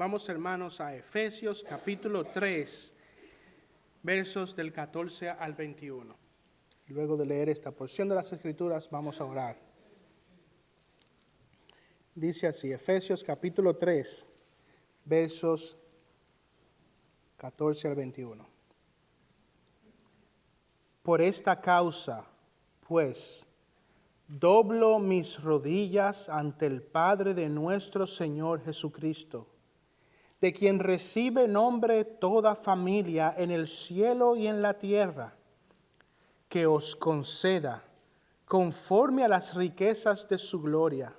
Vamos, hermanos, a Efesios capítulo 3, versos del 14 al 21. Luego de leer esta porción de las Escrituras, vamos a orar. Dice así, Efesios capítulo 3, versos 14 al 21. Por esta causa, pues, doblo mis rodillas ante el Padre de nuestro Señor Jesucristo, de quien recibe nombre toda familia en el cielo y en la tierra, que os conceda, conforme a las riquezas de su gloria,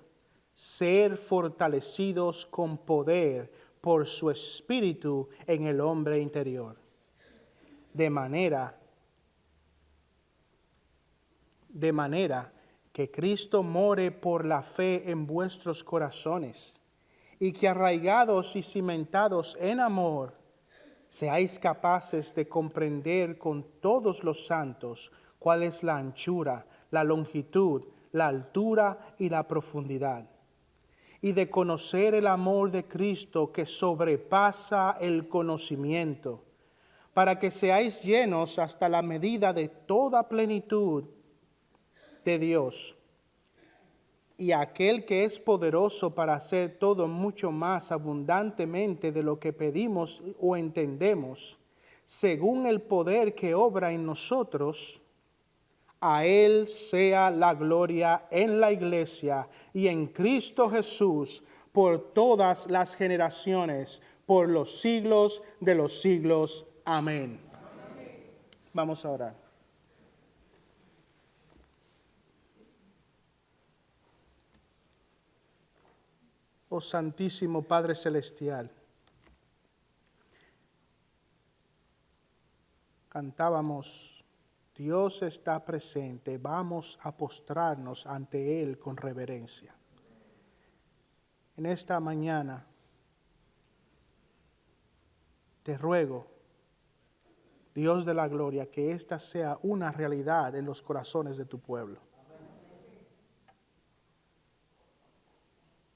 ser fortalecidos con poder por su Espíritu en el hombre interior, de manera que Cristo more por la fe en vuestros corazones, y que arraigados y cimentados en amor, seáis capaces de comprender con todos los santos cuál es la anchura, la longitud, la altura y la profundidad, y de conocer el amor de Cristo que sobrepasa el conocimiento, para que seáis llenos hasta la medida de toda plenitud de Dios. Y aquel que es poderoso para hacer todo mucho más abundantemente de lo que pedimos o entendemos, según el poder que obra en nosotros, a Él sea la gloria en la Iglesia y en Cristo Jesús por todas las generaciones, por los siglos de los siglos. Amén. Vamos a orar. Oh Santísimo Padre Celestial, cantábamos, Dios está presente, vamos a postrarnos ante Él con reverencia. En esta mañana, te ruego, Dios de la gloria, que esta sea una realidad en los corazones de tu pueblo.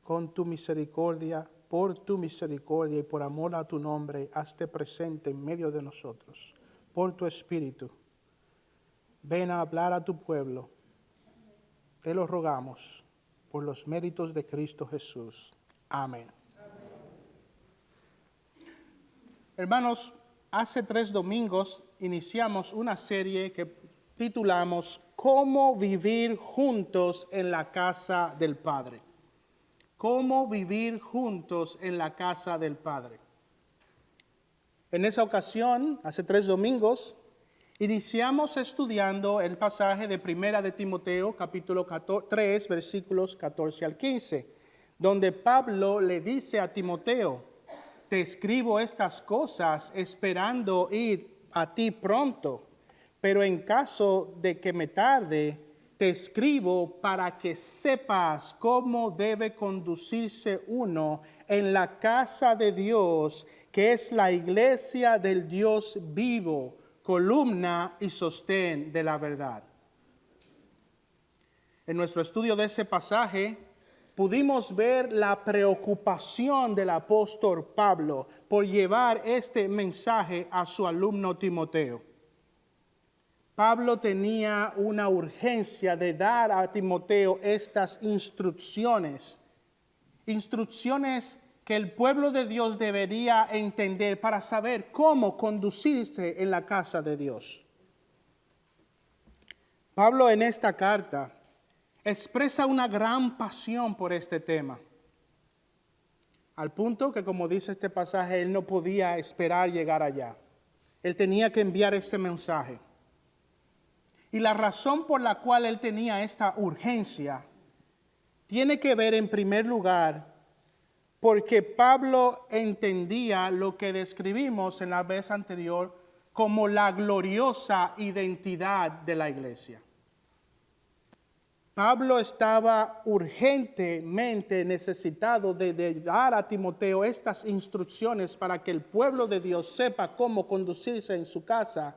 Con tu misericordia, por tu misericordia y por amor a tu nombre, hazte presente en medio de nosotros. Por tu Espíritu, ven a hablar a tu pueblo. Te lo rogamos por los méritos de Cristo Jesús. Amén. Hermanos, hace 3 domingos iniciamos una serie que titulamos ¿Cómo vivir juntos en la casa del Padre? ¿Cómo vivir juntos en la casa del Padre? En esa ocasión, hace 3 domingos, iniciamos estudiando el pasaje de Primera de Timoteo, capítulo 3, versículos 14 al 15, donde Pablo le dice a Timoteo, te escribo estas cosas esperando ir a ti pronto, pero en caso de que me tarde, te escribo para que sepas cómo debe conducirse uno en la casa de Dios, que es la iglesia del Dios vivo, columna y sostén de la verdad. En nuestro estudio de ese pasaje, pudimos ver la preocupación del apóstol Pablo por llevar este mensaje a su alumno Timoteo. Pablo tenía una urgencia de dar a Timoteo estas instrucciones que el pueblo de Dios debería entender para saber cómo conducirse en la casa de Dios. Pablo en esta carta expresa una gran pasión por este tema, al punto que, como dice este pasaje, él no podía esperar llegar allá. Él tenía que enviar ese mensaje. Y la razón por la cual él tenía esta urgencia tiene que ver, en primer lugar, porque Pablo entendía lo que describimos en la vez anterior como la gloriosa identidad de la iglesia. Pablo estaba urgentemente necesitado de dar a Timoteo estas instrucciones para que el pueblo de Dios sepa cómo conducirse en su casa,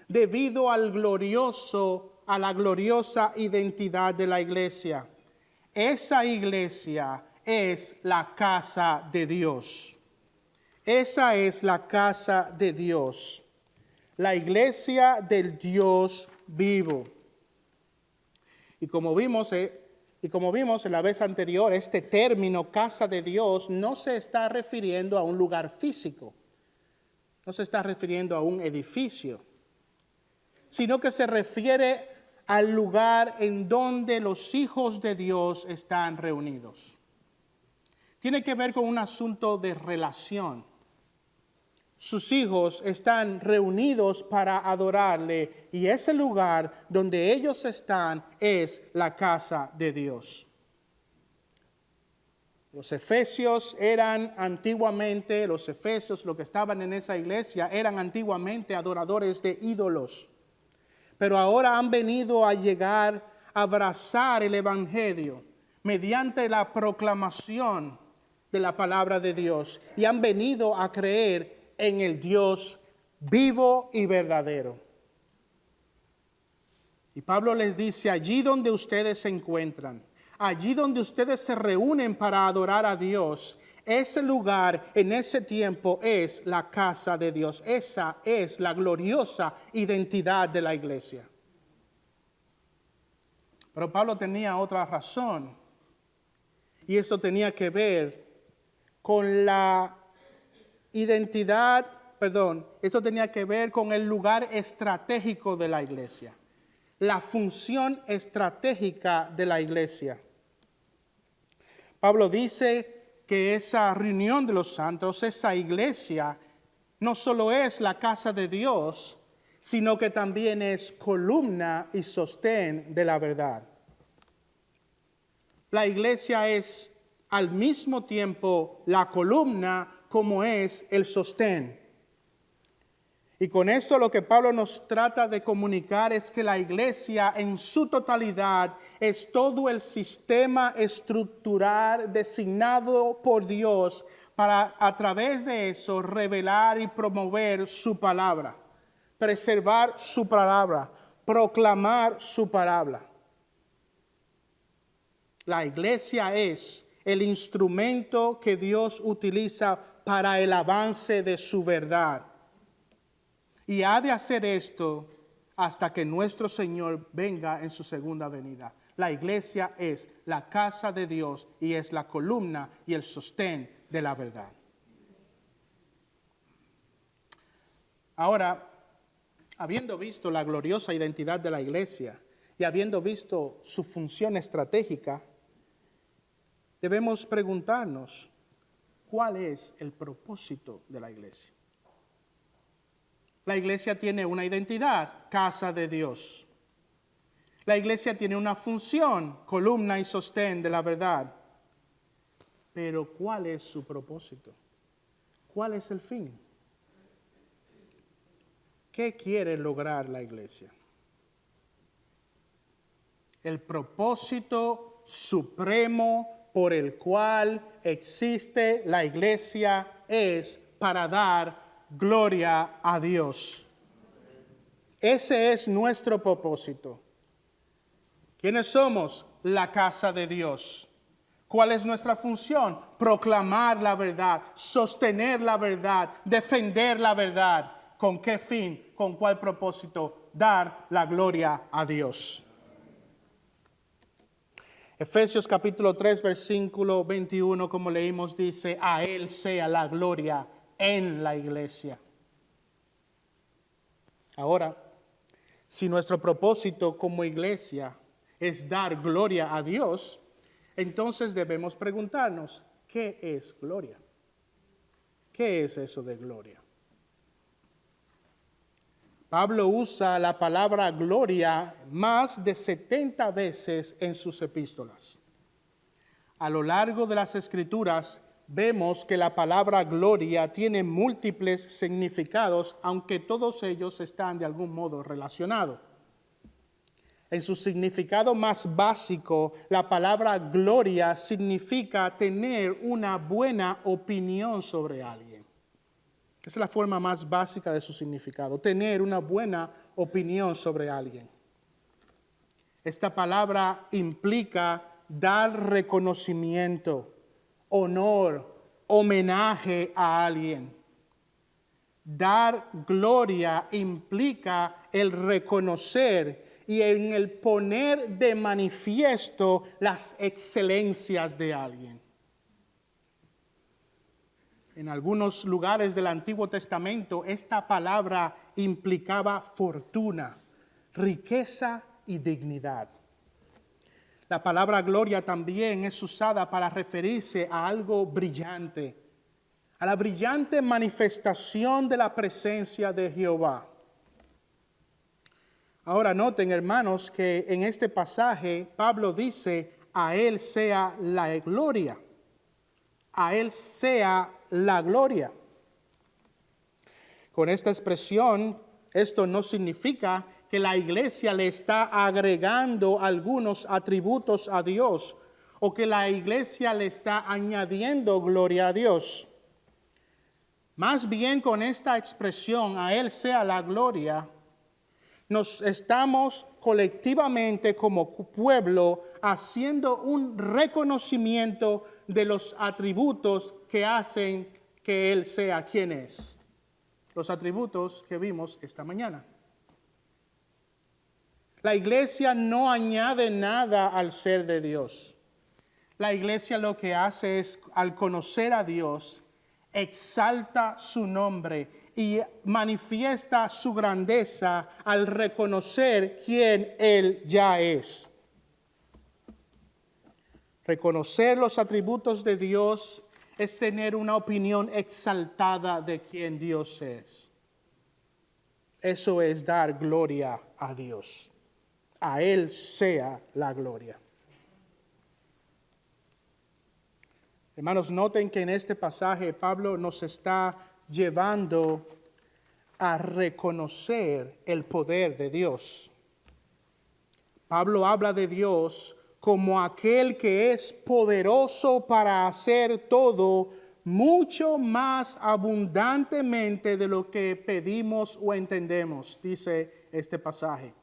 debido a la gloriosa identidad de la iglesia. Esa iglesia es la casa de Dios. Esa es la casa de Dios, la iglesia del Dios vivo. Y como vimos en la vez anterior, este término casa de Dios no se está refiriendo a un lugar físico, no se está refiriendo a un edificio, sino que se refiere al lugar en donde los hijos de Dios están reunidos. Tiene que ver con un asunto de relación. Sus hijos están reunidos para adorarle y ese lugar donde ellos están es la casa de Dios. Los efesios, los que estaban en esa iglesia, eran antiguamente adoradores de ídolos. Pero ahora han venido a llegar a abrazar el evangelio mediante la proclamación de la palabra de Dios y han venido a creer en el Dios vivo y verdadero. Y Pablo les dice, allí donde ustedes se encuentran, allí donde ustedes se reúnen para adorar a Dios, ese lugar en ese tiempo es la casa de Dios. Esa es la gloriosa identidad de la iglesia. Pero Pablo tenía otra razón, y eso tenía que ver con eso tenía que ver con el lugar estratégico de la iglesia, la función estratégica de la iglesia. Pablo dice que esa reunión de los santos, esa iglesia, no solo es la casa de Dios, sino que también es columna y sostén de la verdad. La iglesia es al mismo tiempo la columna como es el sostén. Y con esto lo que Pablo nos trata de comunicar es que la iglesia en su totalidad es todo el sistema estructural designado por Dios para a través de eso revelar y promover su palabra, preservar su palabra, proclamar su palabra. La iglesia es el instrumento que Dios utiliza para el avance de su verdad. Y ha de hacer esto hasta que nuestro Señor venga en su segunda venida. La iglesia es la casa de Dios y es la columna y el sostén de la verdad. Ahora, habiendo visto la gloriosa identidad de la iglesia y habiendo visto su función estratégica, debemos preguntarnos, ¿cuál es el propósito de la iglesia? La iglesia tiene una identidad, casa de Dios. La iglesia tiene una función, columna y sostén de la verdad. Pero ¿cuál es su propósito? ¿Cuál es el fin? ¿Qué quiere lograr la iglesia? El propósito supremo por el cual existe la iglesia es para dar gloria a Dios. Ese es nuestro propósito. ¿Quiénes somos? La casa de Dios. ¿Cuál es nuestra función? Proclamar la verdad, sostener la verdad, defender la verdad. ¿Con qué fin? ¿Con cuál propósito? Dar la gloria a Dios. Efesios capítulo 3, versículo 21, como leímos, dice, a Él sea la gloria en la iglesia. Ahora, si nuestro propósito como iglesia es dar gloria a Dios, entonces debemos preguntarnos, ¿qué es gloria? ¿Qué es eso de gloria? Pablo usa la palabra gloria más de 70 veces en sus epístolas. A lo largo de las Escrituras vemos que la palabra gloria tiene múltiples significados, aunque todos ellos están de algún modo relacionados. En su significado más básico, la palabra gloria significa tener una buena opinión sobre alguien. Esa es la forma más básica de su significado, tener una buena opinión sobre alguien. Esta palabra implica dar reconocimiento, honor, homenaje a alguien. Dar gloria implica el reconocer y en el poner de manifiesto las excelencias de alguien. En algunos lugares del Antiguo Testamento, esta palabra implicaba fortuna, riqueza y dignidad. La palabra gloria también es usada para referirse a algo brillante, a la brillante manifestación de la presencia de Jehová. Ahora noten, hermanos, que en este pasaje Pablo dice, a Él sea la gloria. A Él sea la gloria. Con esta expresión, esto no significa que la iglesia le está agregando algunos atributos a Dios o que la iglesia le está añadiendo gloria a Dios. Más bien con esta expresión, a Él sea la gloria, nos estamos colectivamente como pueblo haciendo un reconocimiento de los atributos que hacen que Él sea quien es. Los atributos que vimos esta mañana. La iglesia no añade nada al ser de Dios. La iglesia lo que hace es, al conocer a Dios, exalta su nombre y manifiesta su grandeza al reconocer quién Él ya es. Reconocer los atributos de Dios es tener una opinión exaltada de quién Dios es. Eso es dar gloria a Dios. A Él sea la gloria. Hermanos, noten que en este pasaje Pablo nos está llevando a reconocer el poder de Dios. Pablo habla de Dios como aquel que es poderoso para hacer todo mucho más abundantemente de lo que pedimos o entendemos, dice este pasaje.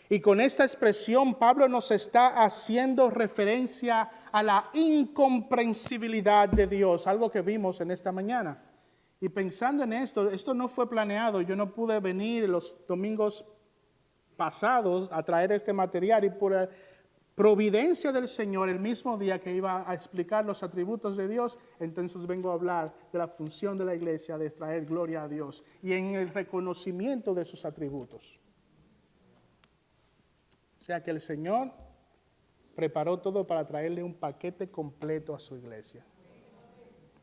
Y con esta expresión Pablo nos está haciendo referencia a la incomprensibilidad de Dios, algo que vimos en esta mañana. Y pensando en esto no fue planeado, yo no pude venir los domingos pasados a traer este material y por providencia del Señor, el mismo día que iba a explicar los atributos de Dios, entonces vengo a hablar de la función de la iglesia de traer gloria a Dios y en el reconocimiento de sus atributos. O sea que el Señor preparó todo para traerle un paquete completo a su iglesia,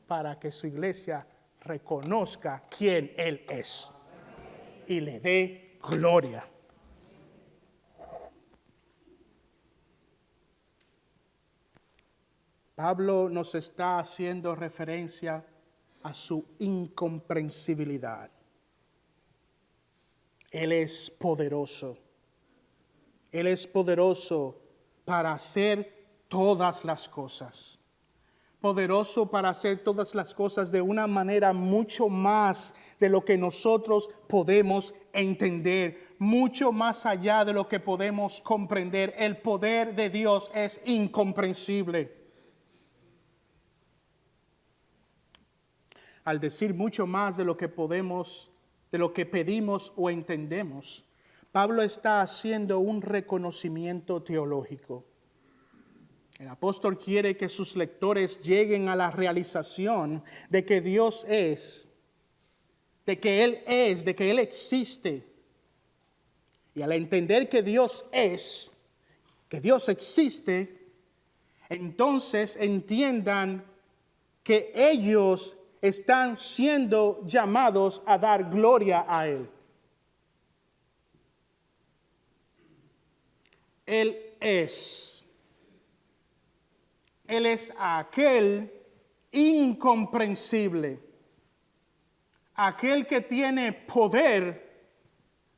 para que su iglesia reconozca quién Él es y le dé gloria. Pablo nos está haciendo referencia a su incomprensibilidad. Él es poderoso. Él es poderoso para hacer todas las cosas. Poderoso para hacer todas las cosas de una manera mucho más de lo que nosotros podemos entender, mucho más allá de lo que podemos comprender. El poder de Dios es incomprensible. Al decir mucho más de lo que podemos, de lo que pedimos o entendemos, Pablo está haciendo un reconocimiento teológico. El apóstol quiere que sus lectores lleguen a la realización de que Dios es, de que Él existe. Y al entender que Dios es, que Dios existe, entonces entiendan que ellos están siendo llamados a dar gloria a Él. Él es. Él es aquel incomprensible, aquel que tiene poder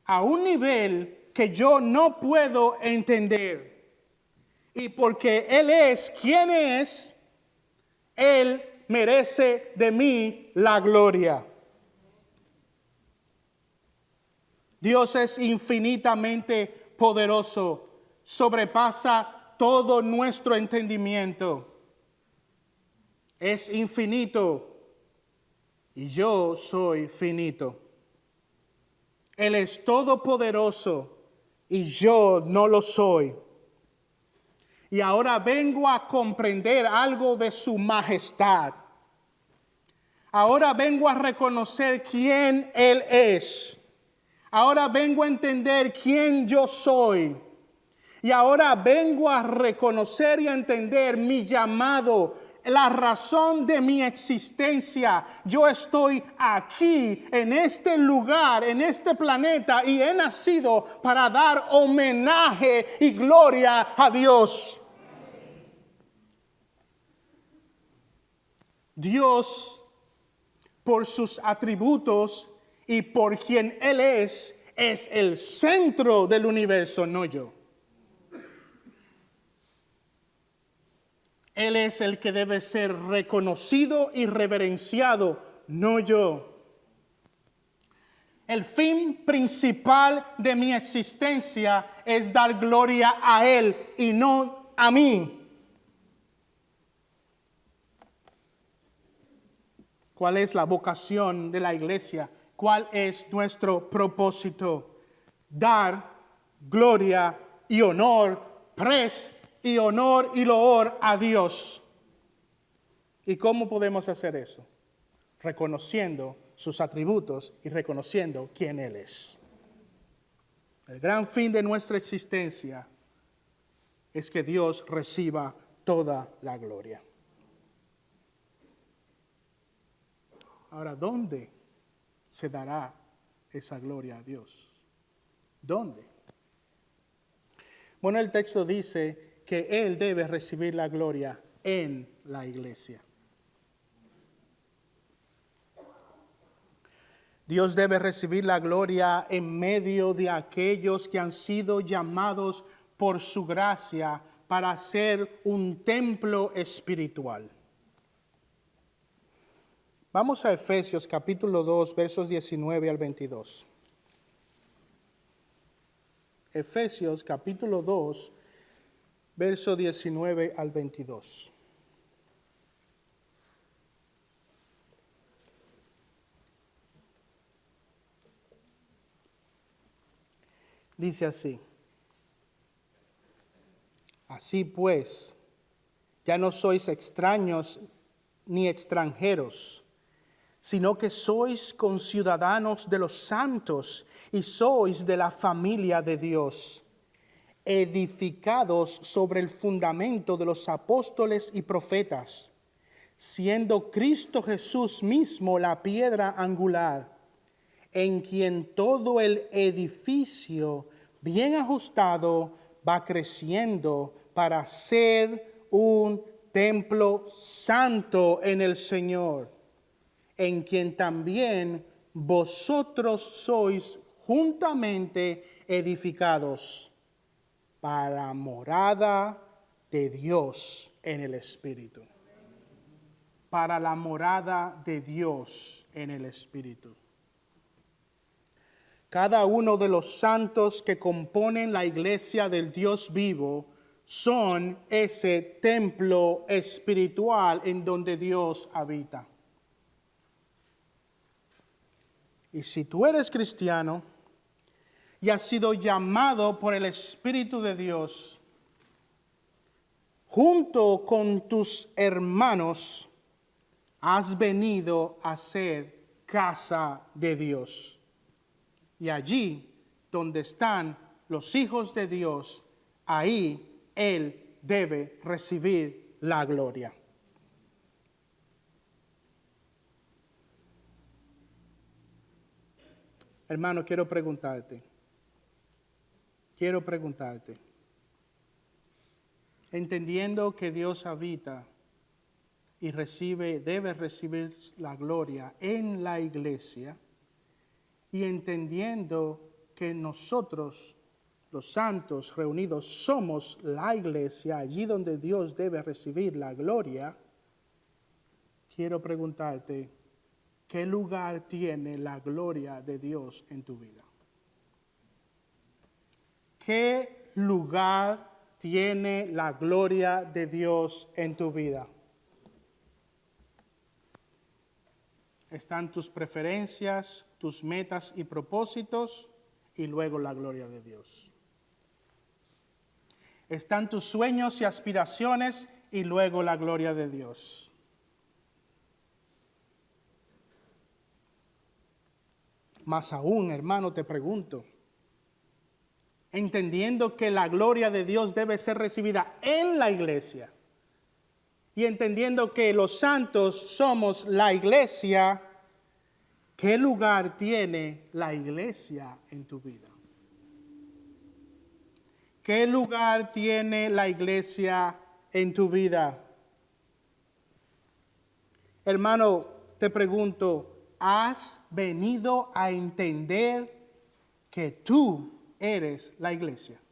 a un nivel que yo no puedo entender. Y porque Él es quien es, Él merece de mí la gloria. Dios es infinitamente poderoso, sobrepasa todo nuestro entendimiento. Es infinito. y yo soy finito. Él es todopoderoso y yo no lo soy. Y ahora vengo a comprender algo de su majestad. Ahora vengo a reconocer quién Él es. Ahora vengo a entender quién yo soy. Y ahora vengo a reconocer y a entender mi llamado, la razón de mi existencia. Yo estoy aquí, en este lugar, en este planeta, y he nacido para dar homenaje y gloria a Dios. Dios, por sus atributos y por quien Él es el centro del universo, no yo. Él es el que debe ser reconocido y reverenciado, no yo. El fin principal de mi existencia es dar gloria a Él y no a mí. ¿Cuál es la vocación de la iglesia? ¿Cuál es nuestro propósito? Dar gloria y honor, y honor y loor a Dios. ¿Y cómo podemos hacer eso? Reconociendo sus atributos y reconociendo quién Él es. El gran fin de nuestra existencia es que Dios reciba toda la gloria. Ahora, ¿dónde se dará esa gloria a Dios? ¿Dónde? Bueno, el texto dice que Él debe recibir la gloria en la iglesia. Dios debe recibir la gloria en medio de aquellos que han sido llamados por su gracia para ser un templo espiritual. Vamos a Efesios capítulo 2, versos 19 al 22. Efesios capítulo 2, verso 19 al 22. Dice así: así pues, ya no sois extraños ni extranjeros, sino que sois conciudadanos de los santos y sois de la familia de Dios, edificados sobre el fundamento de los apóstoles y profetas, siendo Cristo Jesús mismo la piedra angular, en quien todo el edificio bien ajustado va creciendo para ser un templo santo en el Señor, en quien también vosotros sois juntamente edificados para morada de Dios en el Espíritu. Para la morada de Dios en el Espíritu. Cada uno de los santos que componen la iglesia del Dios vivo son ese templo espiritual en donde Dios habita. Y si tú eres cristiano y has sido llamado por el Espíritu de Dios, junto con tus hermanos, has venido a ser casa de Dios. Y allí donde están los hijos de Dios, ahí Él debe recibir la gloria. Hermano, quiero preguntarte, entendiendo que Dios habita y debe recibir la gloria en la iglesia, y entendiendo que nosotros, los santos reunidos, somos la iglesia, allí donde Dios debe recibir la gloria, quiero preguntarte, ¿qué lugar tiene la gloria de Dios en tu vida? ¿Qué lugar tiene la gloria de Dios en tu vida? están tus preferencias, tus metas y propósitos, y luego la gloria de Dios. Están tus sueños y aspiraciones, y luego la gloria de Dios. Más aún, hermano, te pregunto, entendiendo que la gloria de Dios debe ser recibida en la iglesia, y entendiendo que los santos somos la iglesia, ¿qué lugar tiene la iglesia en tu vida? ¿Qué lugar tiene la iglesia en tu vida? Hermano, te pregunto, ¿has venido a entender que tú eres la iglesia?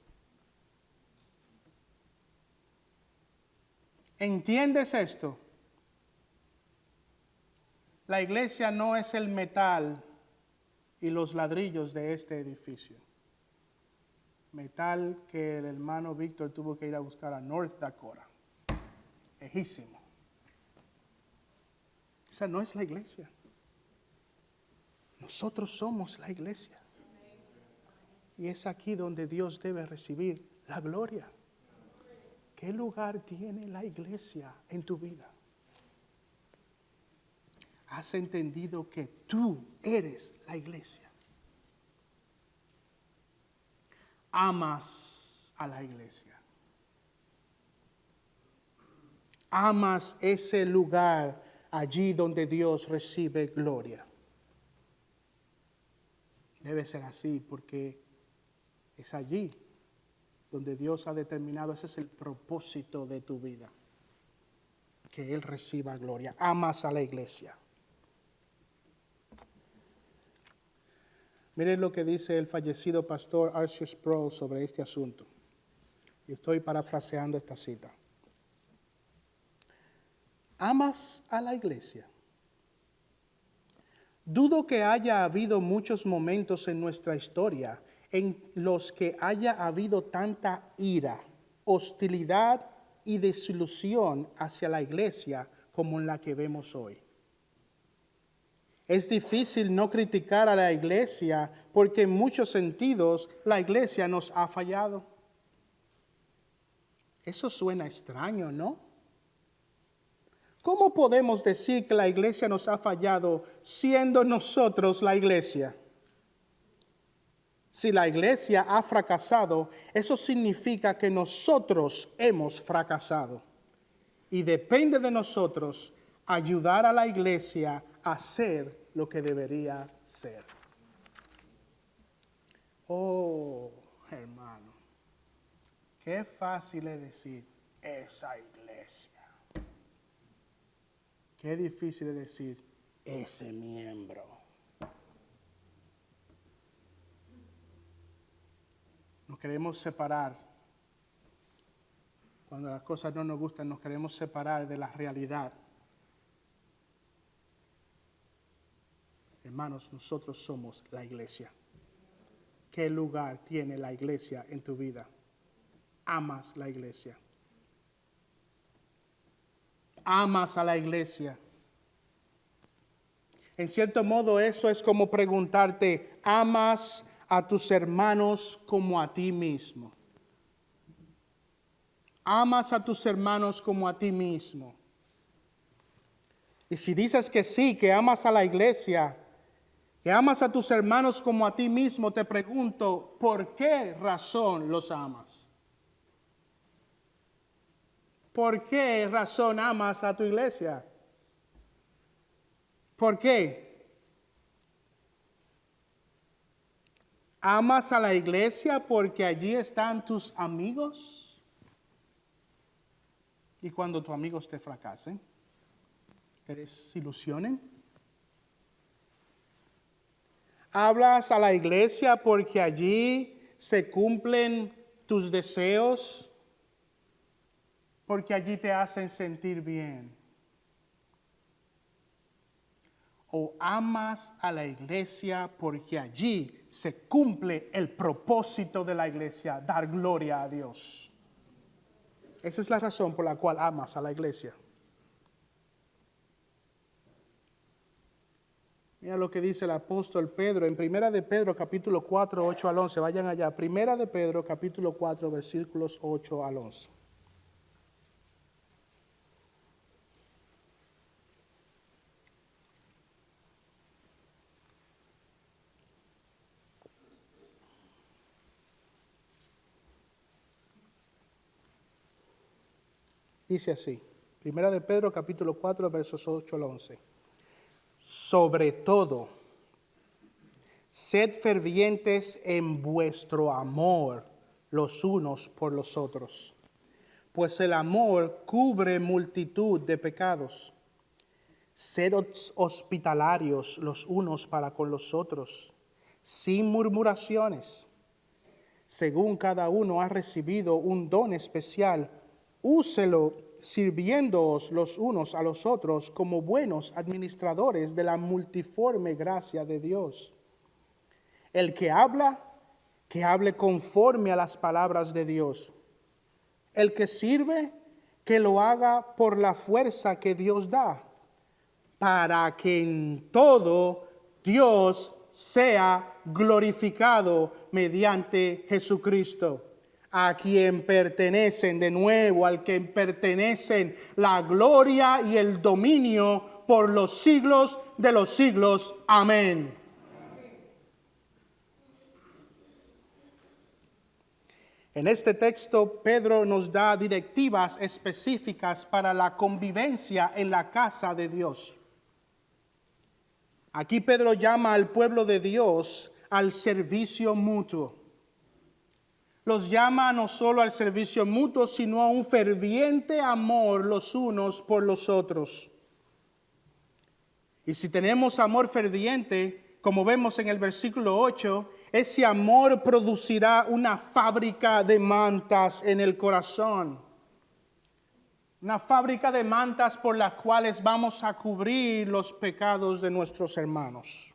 ¿Entiendes esto? La iglesia no es el metal y los ladrillos de este edificio. Metal que el hermano Víctor tuvo que ir a buscar a North Dakota. Lejísimo. Esa no es la iglesia. Nosotros somos la iglesia. Y es aquí donde Dios debe recibir la gloria. ¿Qué lugar tiene la iglesia en tu vida? ¿Has entendido que tú eres la iglesia? Amas a la iglesia. Amas ese lugar allí donde Dios recibe gloria. Debe ser así porque es allí donde Dios ha determinado, ese es el propósito de tu vida, que Él reciba gloria. Amas a la iglesia. Miren lo que dice el fallecido pastor Archie Sproul sobre este asunto. Y estoy parafraseando esta cita. ¿Amas a la iglesia? Dudo que haya habido muchos momentos en nuestra historia en los que haya habido tanta ira, hostilidad y desilusión hacia la iglesia como en la que vemos hoy. Es difícil no criticar a la iglesia porque en muchos sentidos la iglesia nos ha fallado. Eso suena extraño, ¿no? ¿Cómo podemos decir que la iglesia nos ha fallado siendo nosotros la iglesia? Si la iglesia ha fracasado, eso significa que nosotros hemos fracasado. Y depende de nosotros ayudar a la iglesia a ser lo que debería ser. Oh, hermano, qué fácil es decir esa iglesia. Qué difícil es decir ese miembro. Nos queremos separar. Cuando las cosas no nos gustan, nos queremos separar de la realidad. Hermanos, nosotros somos la iglesia. ¿Qué lugar tiene la iglesia en tu vida? Amas la iglesia. Amas a la iglesia. En cierto modo, eso es como preguntarte, ¿amas a tus hermanos como a ti mismo? Amas a tus hermanos como a ti mismo. Y si dices que sí, que amas a la iglesia, que amas a tus hermanos como a ti mismo, te pregunto, ¿por qué razón los amas? ¿Por qué razón amas a tu iglesia? ¿Por qué? ¿Amas a la iglesia porque allí están tus amigos? Y cuando tus amigos te fracasen, te desilusionen. ¿Hablas a la iglesia porque allí se cumplen tus deseos? Porque allí te hacen sentir bien. ¿O amas a la iglesia porque allí se cumple el propósito de la iglesia, dar gloria a Dios? Esa es la razón por la cual amas a la iglesia. Mira lo que dice el apóstol Pedro en Primera de Pedro, capítulo 4, 8 al 11. Vayan allá. Primera de Pedro, capítulo 4, versículos 8 al 11. Dice así, Primera de Pedro, capítulo 4, versos 8 al 11. Sobre todo, sed fervientes en vuestro amor los unos por los otros, pues el amor cubre multitud de pecados. Sed hospitalarios los unos para con los otros, sin murmuraciones. Según cada uno ha recibido un don especial, úselo sirviéndoos los unos a los otros como buenos administradores de la multiforme gracia de Dios. El que habla, que hable conforme a las palabras de Dios. El que sirve, que lo haga por la fuerza que Dios da, para que en todo Dios sea glorificado mediante Jesucristo, a quien pertenecen, de nuevo, al que pertenecen la gloria y el dominio por los siglos de los siglos. Amén. En este texto, Pedro nos da directivas específicas para la convivencia en la casa de Dios. Aquí Pedro llama al pueblo de Dios al servicio mutuo. Los llama no solo al servicio mutuo, sino a un ferviente amor los unos por los otros. Y si tenemos amor ferviente, como vemos en el versículo 8, ese amor producirá una fábrica de mantas en el corazón. Una fábrica de mantas por las cuales vamos a cubrir los pecados de nuestros hermanos.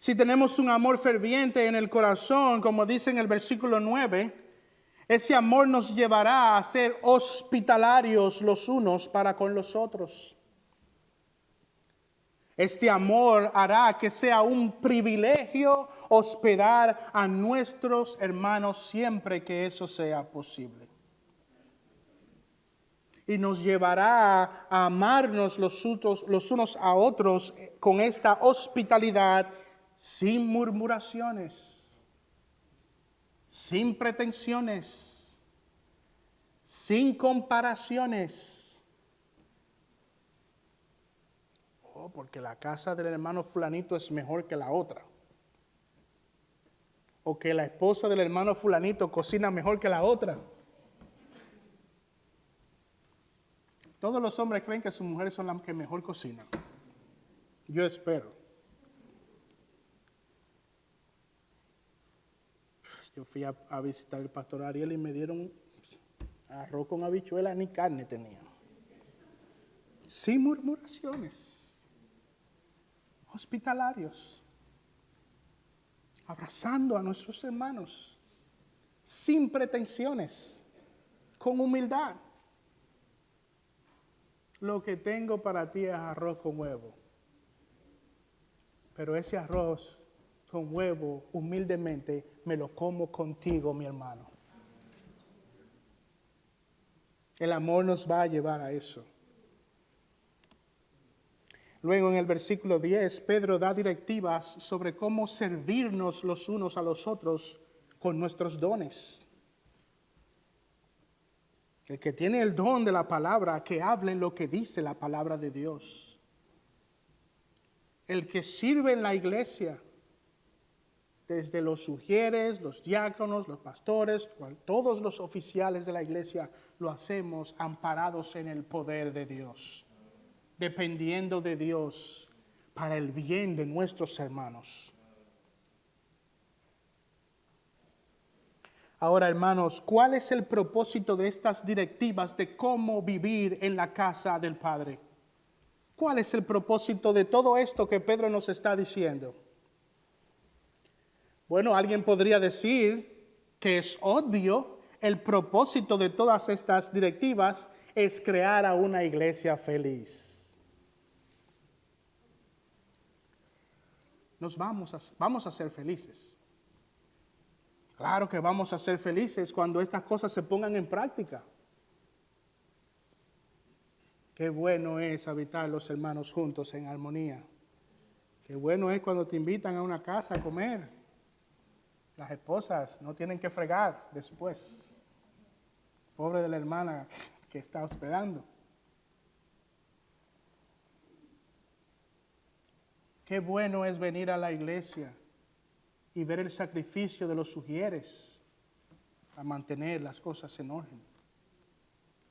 Si tenemos un amor ferviente en el corazón, como dice en el versículo 9, ese amor nos llevará a ser hospitalarios los unos para con los otros. Este amor hará que sea un privilegio hospedar a nuestros hermanos siempre que eso sea posible. Y nos llevará a amarnos los unos a otros con esta hospitalidad sin murmuraciones, sin pretensiones, sin comparaciones. Oh, porque la casa del hermano fulanito es mejor que la otra. O que la esposa del hermano fulanito cocina mejor que la otra. Todos los hombres creen que sus mujeres son las que mejor cocinan. Yo espero. Yo fui a visitar el pastor Ariel y me dieron arroz con habichuelas, ni carne tenían. Sin murmuraciones. Hospitalarios. Abrazando a nuestros hermanos. Sin pretensiones. Con humildad. Lo que tengo para ti es arroz con huevo. Pero ese arroz con huevo, humildemente, me lo como contigo, mi hermano. El amor nos va a llevar a eso. Luego en el versículo 10, Pedro da directivas sobre cómo servirnos los unos a los otros con nuestros dones. El que tiene el don de la palabra, que hable lo que dice la palabra de Dios. El que sirve en la iglesia, desde los sugieres, los diáconos, los pastores, todos los oficiales de la iglesia, lo hacemos amparados en el poder de Dios, dependiendo de Dios para el bien de nuestros hermanos. Ahora, hermanos, ¿cuál es el propósito de estas directivas de cómo vivir en la casa del Padre? ¿Cuál es el propósito de todo esto que Pedro nos está diciendo? Bueno, alguien podría decir que es obvio, el propósito de todas estas directivas es crear a una iglesia feliz. vamos a ser felices. Claro que vamos a ser felices cuando estas cosas se pongan en práctica. Qué bueno es habitar los hermanos juntos en armonía. Qué bueno es cuando te invitan a una casa a comer. Las esposas no tienen que fregar después. Pobre de la hermana que está hospedando. Qué bueno es venir a la iglesia y ver el sacrificio de los sugieres para mantener las cosas en orden.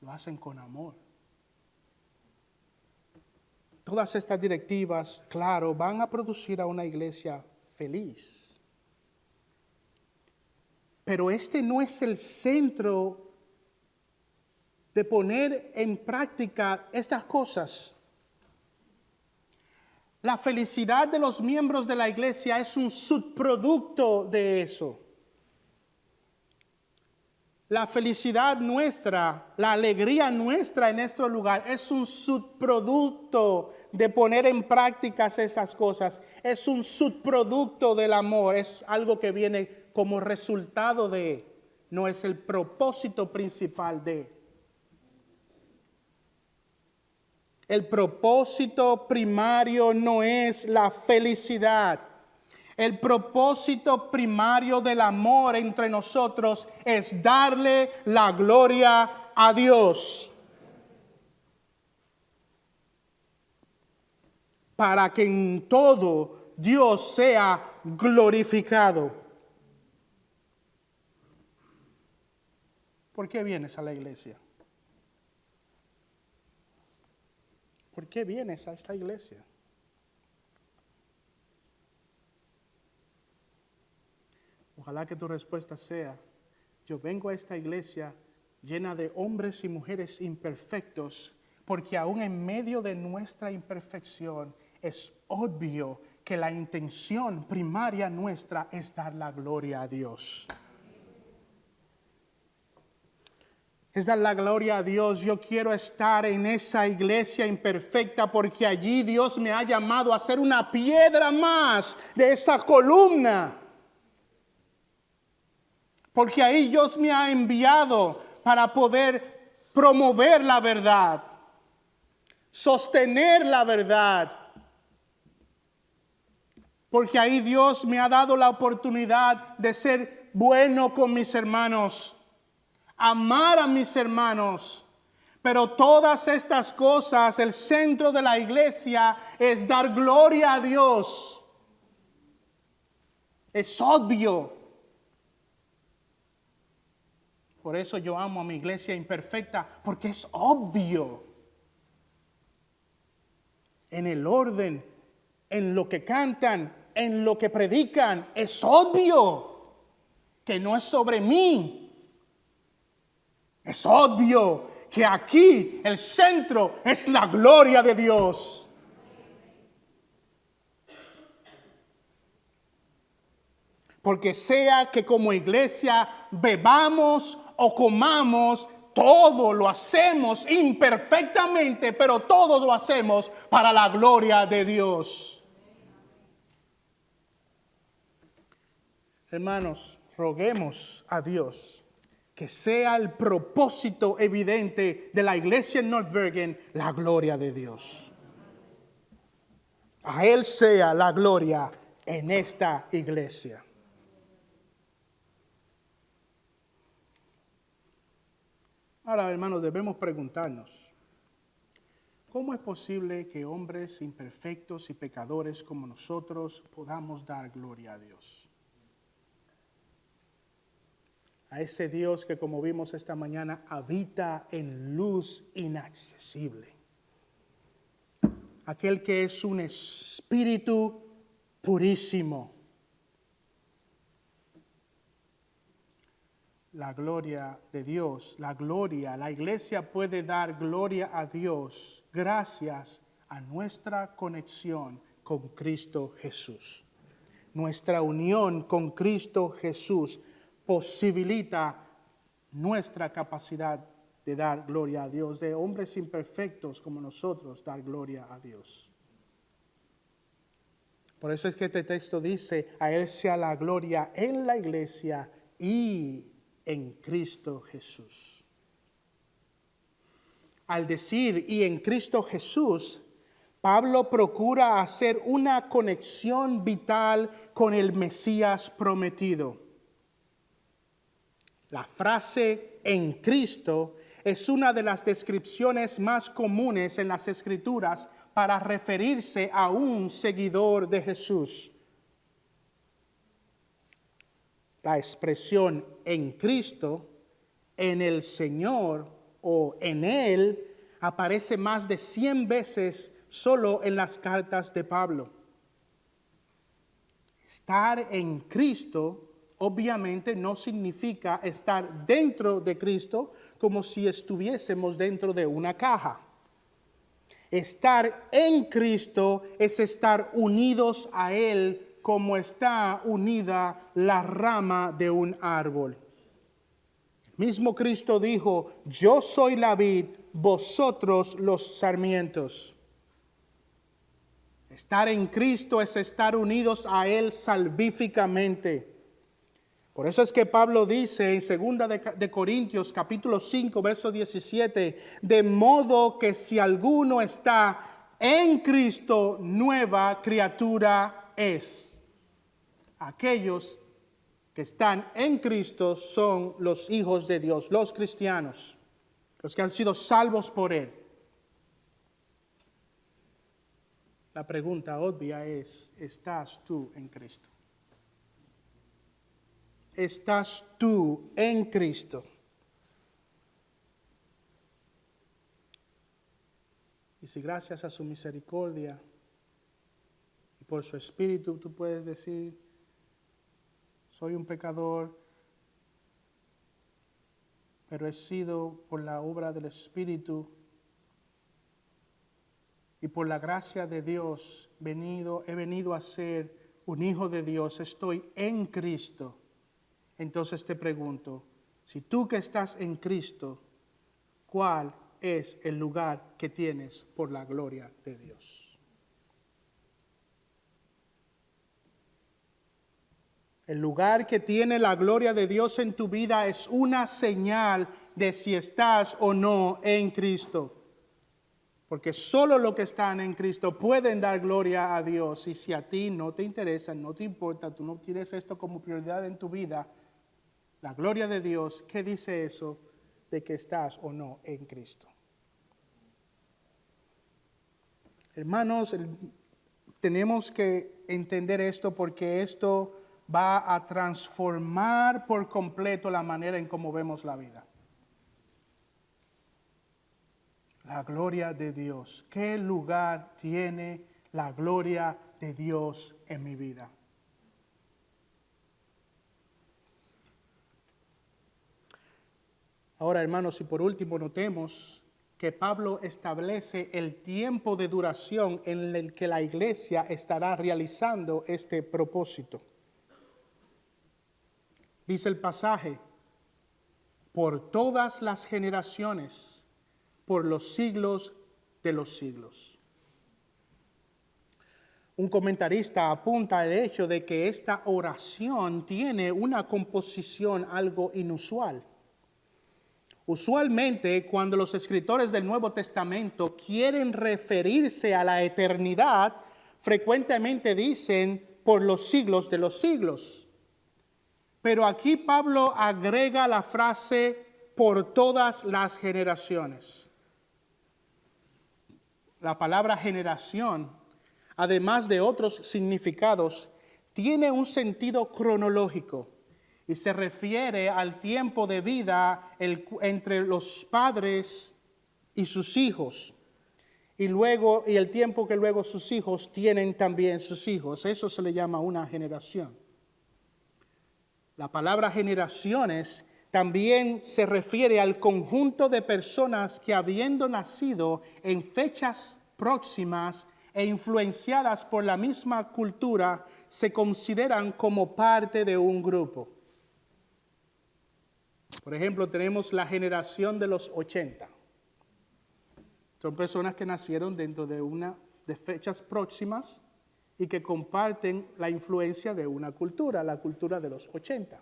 Lo hacen con amor. Todas estas directivas, claro, van a producir a una iglesia feliz. Pero este no es el centro de poner en práctica estas cosas. La felicidad de los miembros de la iglesia es un subproducto de eso. La felicidad nuestra, la alegría nuestra en nuestro lugar es un subproducto de poner en práctica esas cosas. Es un subproducto del amor, es algo que viene como resultado de, no es el propósito principal de. El propósito primario no es la felicidad. El propósito primario del amor entre nosotros es darle la gloria a Dios. Para que en todo Dios sea glorificado. ¿Por qué vienes a la iglesia? ¿Por qué vienes a esta iglesia? Ojalá que tu respuesta sea, yo vengo a esta iglesia llena de hombres y mujeres imperfectos, porque aún en medio de nuestra imperfección es obvio que la intención primaria nuestra es dar la gloria a Dios. Es dar la gloria a Dios. Yo quiero estar en esa iglesia imperfecta porque allí Dios me ha llamado a ser una piedra más de esa columna. Porque ahí Dios me ha enviado para poder promover la verdad, sostener la verdad. Porque ahí Dios me ha dado la oportunidad de ser bueno con mis hermanos, amar a mis hermanos. Pero todas estas cosas, el centro de la iglesia es dar gloria a Dios. Es obvio. Por eso yo amo a mi iglesia imperfecta, porque es obvio. En el orden, en lo que cantan, en lo que predican, es obvio que no es sobre mí. Es obvio que aquí el centro es la gloria de Dios. Porque sea que como iglesia bebamos o comamos, todo lo hacemos imperfectamente, pero todo lo hacemos para la gloria de Dios. Hermanos, roguemos a Dios que sea el propósito evidente de la iglesia en North Bergen, la gloria de Dios. A Él sea la gloria en esta iglesia. Ahora, hermanos, debemos preguntarnos, ¿cómo es posible que hombres imperfectos y pecadores como nosotros podamos dar gloria a Dios? A ese Dios que, como vimos esta mañana, habita en luz inaccesible. Aquel que es un espíritu purísimo. La gloria de Dios, la iglesia puede dar gloria a Dios gracias a nuestra conexión con Cristo Jesús. Nuestra unión con Cristo Jesús posibilita nuestra capacidad de dar gloria a Dios, de hombres imperfectos como nosotros dar gloria a Dios. Por eso es que este texto dice, a Él sea la gloria en la iglesia y en Cristo Jesús. Al decir y en Cristo Jesús, Pablo procura hacer una conexión vital con el Mesías prometido. La frase en Cristo es una de las descripciones más comunes en las Escrituras para referirse a un seguidor de Jesús. La expresión en Cristo, en el Señor o en Él aparece más de 100 veces solo en las cartas de Pablo. Estar en Cristo obviamente no significa estar dentro de Cristo como si estuviésemos dentro de una caja. Estar en Cristo es estar unidos a Él como está unida la rama de un árbol. El mismo Cristo dijo, yo soy la vid, vosotros los sarmientos. Estar en Cristo es estar unidos a Él salvíficamente. Por eso es que Pablo dice en 2 de Corintios capítulo 5 verso 17, de modo que si alguno está en Cristo, nueva criatura es. Aquellos que están en Cristo son los hijos de Dios, los cristianos, los que han sido salvos por Él. La pregunta obvia es, ¿estás tú en Cristo? ¿Estás tú en Cristo? Y si gracias a su misericordia y por su Espíritu tú puedes decir, soy un pecador, pero he sido por la obra del Espíritu y por la gracia de Dios he venido a ser un hijo de Dios, estoy en Cristo. Entonces te pregunto, si tú que estás en Cristo, ¿cuál es el lugar que tienes por la gloria de Dios? El lugar que tiene la gloria de Dios en tu vida es una señal de si estás o no en Cristo. Porque solo los que están en Cristo pueden dar gloria a Dios. Y si a ti no te interesa, no te importa, tú no tienes esto como prioridad en tu vida, la gloria de Dios, ¿qué dice eso de que estás o no en Cristo? Hermanos, tenemos que entender esto porque esto va a transformar por completo la manera en cómo vemos la vida. La gloria de Dios. ¿Qué lugar tiene la gloria de Dios en mi vida? Ahora, hermanos, y por último notemos que Pablo establece el tiempo de duración en el que la iglesia estará realizando este propósito. Dice el pasaje, por todas las generaciones, por los siglos de los siglos. Un comentarista apunta al hecho de que esta oración tiene una composición algo inusual. Usualmente, cuando los escritores del Nuevo Testamento quieren referirse a la eternidad, frecuentemente dicen por los siglos de los siglos. Pero aquí Pablo agrega la frase por todas las generaciones. La palabra generación, además de otros significados, tiene un sentido cronológico y se refiere al tiempo de vida entre los padres y sus hijos, y el tiempo que luego sus hijos tienen también sus hijos. Eso se le llama una generación. La palabra generaciones también se refiere al conjunto de personas que, habiendo nacido en fechas próximas e influenciadas por la misma cultura, se consideran como parte de un grupo. Por ejemplo, tenemos la generación de los 80. Son personas que nacieron dentro de fechas próximas y que comparten la influencia de una cultura, la cultura de los 80.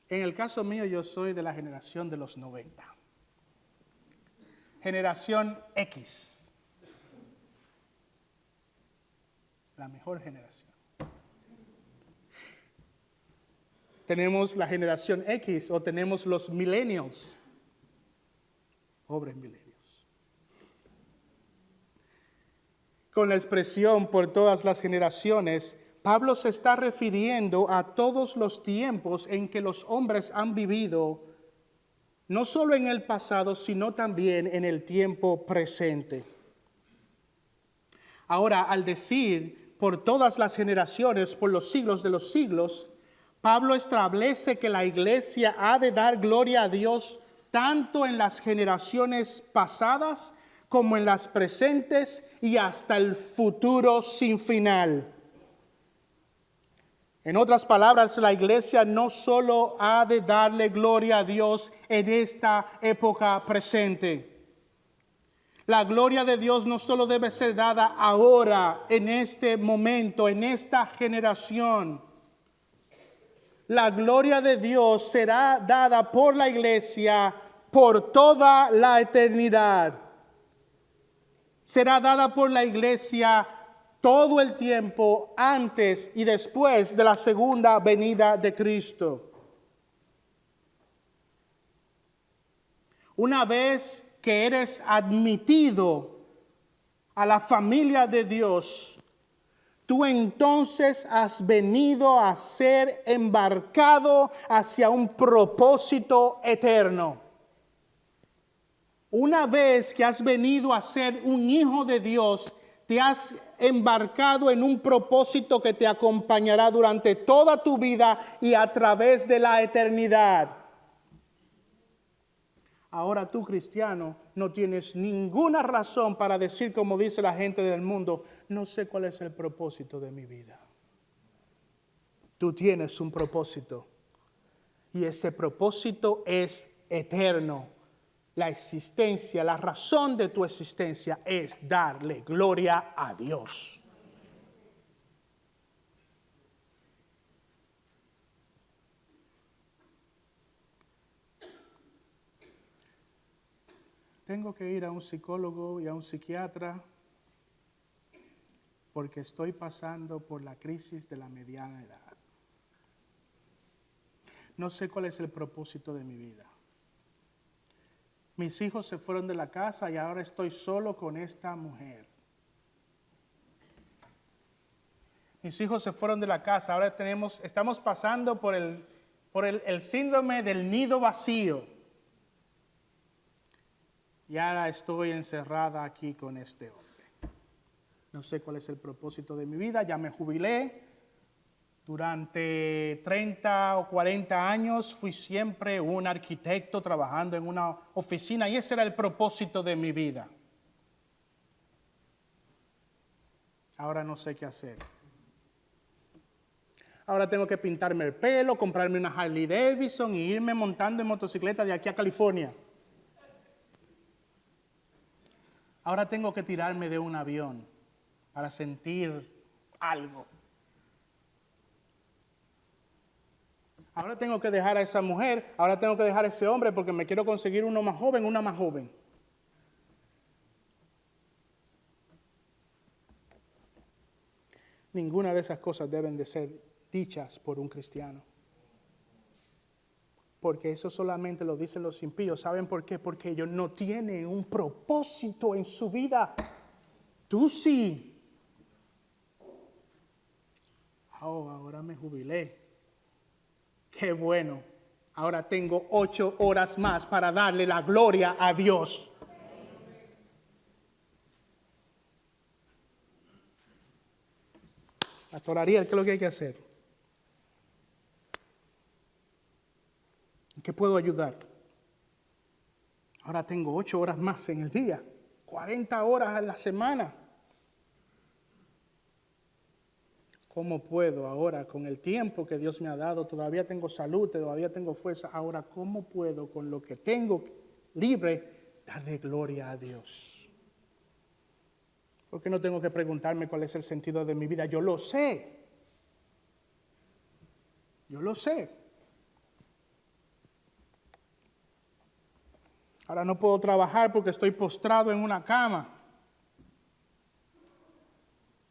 En el caso mío, yo soy de la generación de los 90. Generación X. La mejor generación. Tenemos la generación X o tenemos los millennials. Pobres millennials. Con la expresión por todas las generaciones, Pablo se está refiriendo a todos los tiempos en que los hombres han vivido, no solo en el pasado, sino también en el tiempo presente. Ahora, al decir por todas las generaciones, por los siglos de los siglos, Pablo establece que la iglesia ha de dar gloria a Dios tanto en las generaciones pasadas como en las presentes y hasta el futuro sin final. En otras palabras, la iglesia no solo ha de darle gloria a Dios en esta época presente. La gloria de Dios no solo debe ser dada ahora, en este momento, en esta generación. La gloria de Dios será dada por la iglesia por toda la eternidad. Será dada por la iglesia todo el tiempo antes y después de la segunda venida de Cristo. Una vez que eres admitido a la familia de Dios, tú entonces has venido a ser embarcado hacia un propósito eterno. Una vez que has venido a ser un hijo de Dios, te has embarcado en un propósito que te acompañará durante toda tu vida y a través de la eternidad. Ahora tú, cristiano, no tienes ninguna razón para decir, como dice la gente del mundo, no sé cuál es el propósito de mi vida. Tú tienes un propósito y ese propósito es eterno. La existencia, la razón de tu existencia es darle gloria a Dios. Tengo que ir a un psicólogo y a un psiquiatra porque estoy pasando por la crisis de la mediana edad. No sé cuál es el propósito de mi vida. Mis hijos se fueron de la casa y ahora estoy solo con esta mujer. Mis hijos se fueron de la casa, ahora estamos pasando por el síndrome del nido vacío. Y ahora estoy encerrada aquí con este hombre. No sé cuál es el propósito de mi vida, ya me jubilé. Durante 30 o 40 años fui siempre un arquitecto trabajando en una oficina y ese era el propósito de mi vida. Ahora no sé qué hacer. Ahora tengo que pintarme el pelo, comprarme una Harley Davidson y irme montando en motocicleta de aquí a California. Ahora tengo que tirarme de un avión para sentir algo. Ahora tengo que dejar a esa mujer, ahora tengo que dejar a ese hombre porque me quiero conseguir uno más joven, una más joven. Ninguna de esas cosas deben de ser dichas por un cristiano. Porque eso solamente lo dicen los impíos. ¿Saben por qué? Porque ellos no tienen un propósito en su vida. Tú sí. Oh, ahora me jubilé. Qué bueno. Ahora tengo 8 horas más para darle la gloria a Dios. Pastor Ariel, ¿qué es lo que hay que hacer? ¿En qué puedo ayudar? Ahora tengo 8 horas más en el día, 40 horas a la semana. ¿Cómo puedo ahora, con el tiempo que Dios me ha dado, todavía tengo salud, todavía tengo fuerza? Ahora, ¿cómo puedo, con lo que tengo libre, darle gloria a Dios? ¿Por qué no tengo que preguntarme cuál es el sentido de mi vida? Yo lo sé. Yo lo sé. Ahora no puedo trabajar porque estoy postrado en una cama.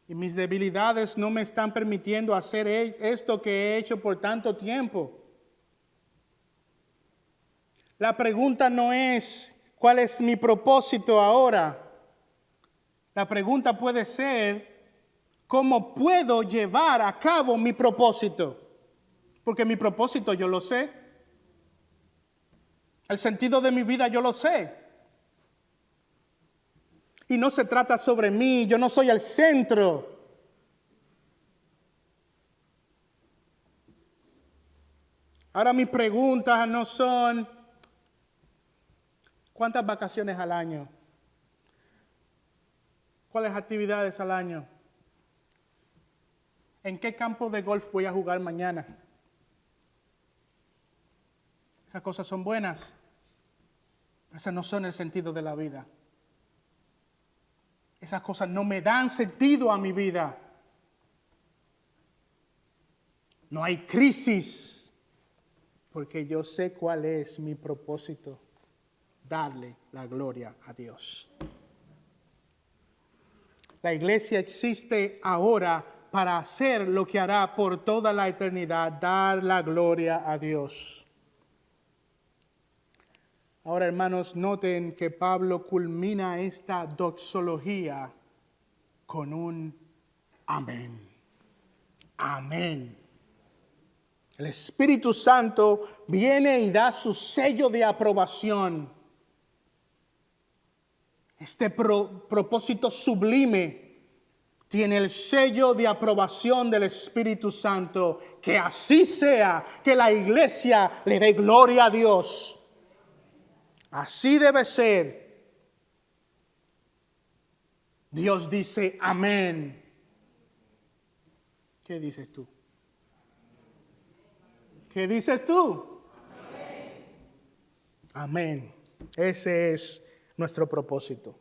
Y mis debilidades no me están permitiendo hacer esto que he hecho por tanto tiempo. La pregunta no es, ¿cuál es mi propósito ahora? La pregunta puede ser, ¿cómo puedo llevar a cabo mi propósito? Porque mi propósito yo lo sé. El sentido de mi vida yo lo sé. Y no se trata sobre mí, yo no soy el centro. Ahora mis preguntas no son, ¿cuántas vacaciones al año? ¿Cuáles actividades al año? ¿En qué campo de golf voy a jugar mañana? Esas cosas son buenas, pero esas no son el sentido de la vida. Esas cosas no me dan sentido a mi vida. No hay crisis, porque yo sé cuál es mi propósito: darle la gloria a Dios. La iglesia existe ahora para hacer lo que hará por toda la eternidad: dar la gloria a Dios. Ahora, hermanos, noten que Pablo culmina esta doxología con un amén. Amén. El Espíritu Santo viene y da su sello de aprobación. Este propósito sublime tiene el sello de aprobación del Espíritu Santo. Que así sea, que la iglesia le dé gloria a Dios. Así debe ser. Dios dice amén. ¿Qué dices tú? ¿Qué dices tú? Amén. Amén. Ese es nuestro propósito.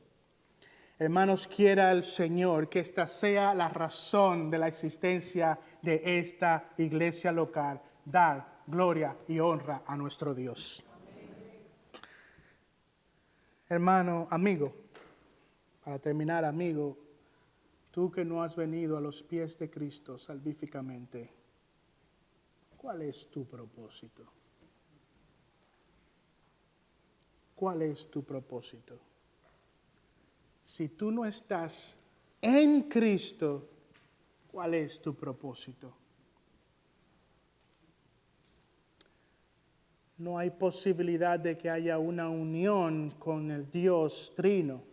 Hermanos, quiera el Señor que esta sea la razón de la existencia de esta iglesia local: dar gloria y honra a nuestro Dios. Hermano, amigo, para terminar, amigo, tú que no has venido a los pies de Cristo salvíficamente, ¿cuál es tu propósito? ¿Cuál es tu propósito? Si tú no estás en Cristo, ¿cuál es tu propósito? No hay posibilidad de que haya una unión con el Dios Trino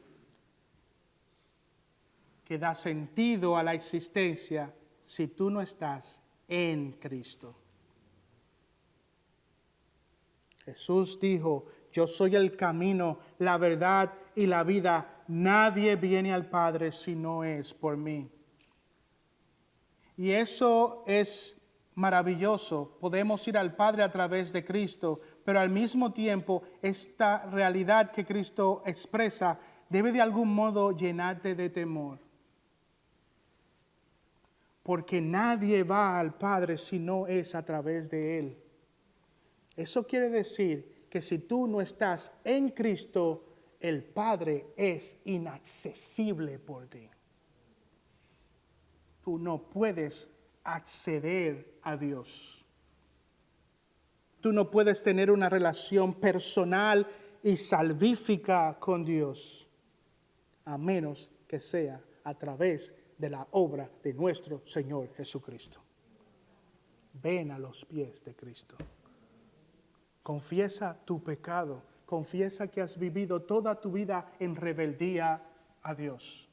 que da sentido a la existencia si tú no estás en Cristo. Jesús dijo: yo soy el camino, la verdad y la vida. Nadie viene al Padre si no es por mí. Y eso es maravilloso. Podemos ir al Padre a través de Cristo, pero al mismo tiempo esta realidad que Cristo expresa debe de algún modo llenarte de temor. Porque nadie va al Padre si no es a través de Él. Eso quiere decir que si tú no estás en Cristo, el Padre es inaccesible por ti. Tú no puedes acceder a Dios. Tú no puedes tener una relación personal y salvífica con Dios, a menos que sea a través de la obra de nuestro Señor Jesucristo. Ven a los pies de Cristo. Confiesa tu pecado. Confiesa que has vivido toda tu vida en rebeldía a Dios.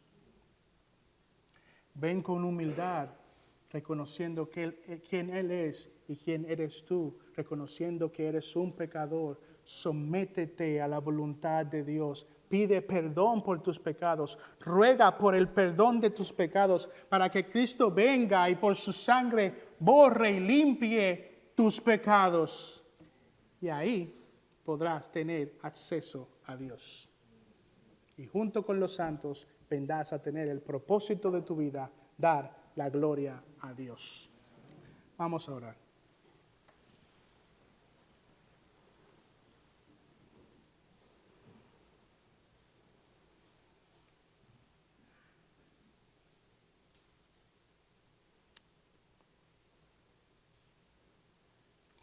Ven con humildad, reconociendo quién Él es y quién eres tú, reconociendo que eres un pecador. Sométete a la voluntad de Dios. Pide perdón por tus pecados. Ruega por el perdón de tus pecados para que Cristo venga y por su sangre borre y limpie tus pecados. Y ahí podrás tener acceso a Dios. y junto con los santos vendrás a tener el propósito de tu vida, dar la gloria a Dios. Vamos a orar.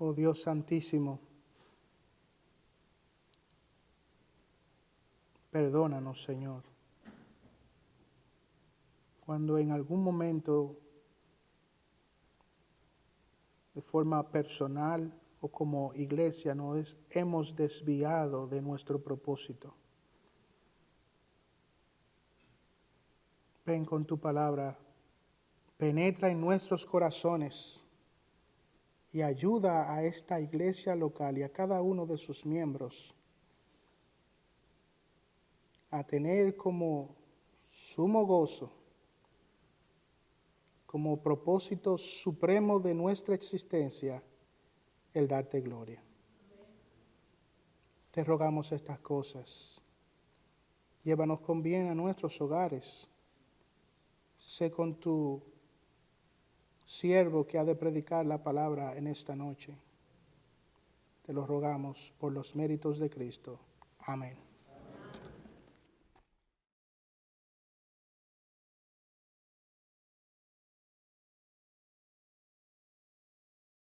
Oh Dios Santísimo, perdónanos, Señor, cuando en algún momento, de forma personal o como iglesia, nos hemos desviado de nuestro propósito. Ven con tu palabra, penetra en nuestros corazones y ayuda a esta iglesia local y a cada uno de sus miembros a tener como sumo gozo, como propósito supremo de nuestra existencia, el darte gloria. Te rogamos estas cosas. Llévanos con bien a nuestros hogares. Sé con tu siervo que ha de predicar la palabra en esta noche. Te lo rogamos por los méritos de Cristo. Amén.